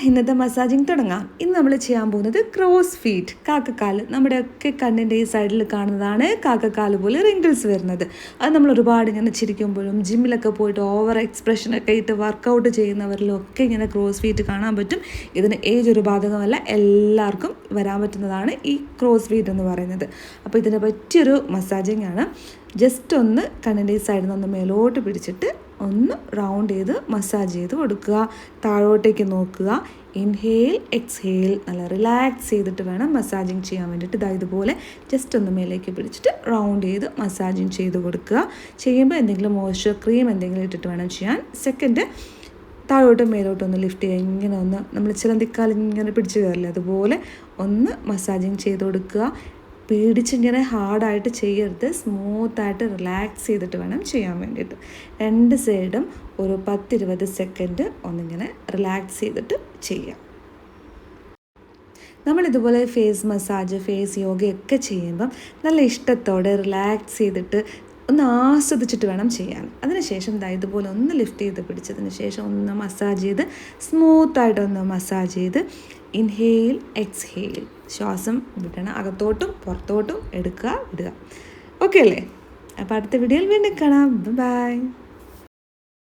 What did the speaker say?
ഇന്നത്തെ മസാജിങ് തുടങ്ങാം. ഇന്ന് നമ്മൾ ചെയ്യാൻ പോകുന്നത് ക്രോസ് ഫീറ്റ്, കാക്കക്കാല്. നമ്മുടെയൊക്കെ കണ്ണിൻ്റെ ഈ സൈഡിൽ കാണുന്നതാണ് കാക്കക്കാല് പോലെ റിങ്കിൾസ് വരുന്നത്. അത് നമ്മൾ ഒരുപാട് ഇങ്ങനെ ചിരിക്കുമ്പോഴും ജിമ്മിലൊക്കെ പോയിട്ട് ഓവർ എക്സ്പ്രഷനൊക്കെ ഇട്ട് വർക്കൗട്ട് ചെയ്യുന്നവരിലും ഒക്കെ ഇങ്ങനെ ക്രോസ് ഫീറ്റ് കാണാൻ പറ്റും. ഇതിന് ഏജ് ഒരു ബാധകമല്ല, എല്ലാവർക്കും വരാൻ പറ്റുന്നതാണ് ഈ ക്രോസ് ഫീറ്റ് എന്ന് പറയുന്നത്. അപ്പോൾ ഇതിനെ പറ്റിയൊരു മസാജിങ് ആണ്. ജസ്റ്റ് ഒന്ന് കണ്ണിൻ്റെ ഈ സൈഡിൽ നിന്ന് മേലോട്ട് പിടിച്ചിട്ട് ഒന്ന് റൗണ്ട് ചെയ്ത് മസാജ് ചെയ്ത് കൊടുക്കുക. താഴോട്ടേക്ക് നോക്കുക. ഇൻഹെയിൽ എക്സ്ഹെയിൽ നല്ല റിലാക്സ് ചെയ്തിട്ട് വേണം മസാജിങ് ചെയ്യാൻ വേണ്ടിയിട്ട്. ഇതുപോലെ ജസ്റ്റ് ഒന്ന് മേലേക്ക് പിടിച്ചിട്ട് റൗണ്ട് ചെയ്ത് മസാജിങ് ചെയ്ത് കൊടുക്കുക. ചെയ്യുമ്പോൾ എന്തെങ്കിലും മോയ്സ്ചർ ക്രീം എന്തെങ്കിലും ഇട്ടിട്ട് വേണം ചെയ്യാൻ. സെക്കൻഡ്, താഴോട്ടും മേലോട്ടൊന്ന് ലിഫ്റ്റ് ചെയ്യുക. ഇങ്ങനെ ഒന്ന് നമ്മൾ ചിലന്തിക്കാൽ ഇങ്ങനെ പിടിച്ച് കയറില്ല, അതുപോലെ ഒന്ന് മസാജിങ് ചെയ്ത് കൊടുക്കുക. പേടിച്ചിങ്ങനെ ഹാർഡായിട്ട് ചെയ്യരുത്, സ്മൂത്തായിട്ട് റിലാക്സ് ചെയ്തിട്ട് വേണം ചെയ്യാൻ വേണ്ടിയിട്ട്. രണ്ട് സൈഡും ഒരു 10-20 സെക്കൻഡ് ഒന്നിങ്ങനെ റിലാക്സ് ചെയ്തിട്ട് ചെയ്യാം. നമ്മളിതുപോലെ ഫേസ് മസാജ്, ഫേസ് യോഗയൊക്കെ ചെയ്യുമ്പം നല്ല ഇഷ്ടത്തോടെ റിലാക്സ് ചെയ്തിട്ട് ഒന്ന് ആസ്വദിച്ചിട്ട് വേണം ചെയ്യാൻ. അതിനുശേഷം ഇതുപോലെ ഒന്ന് ലിഫ്റ്റ് ചെയ്ത് പിടിച്ചതിന് ശേഷം ഒന്ന് മസാജ് ചെയ്ത് സ്മൂത്തായിട്ടൊന്ന് മസാജ് ചെയ്ത് ഇൻഹെയിൽ എക്സ്ഹെയിൽ ശ്വാസം വിടണം. അകത്തോട്ടും പുറത്തോട്ടും എടുക്കുക, വിടുക. ഓക്കെ അല്ലേ? അപ്പോൾ അടുത്ത വീഡിയോയിൽ വീണ്ടും കാണാം. ബൈ.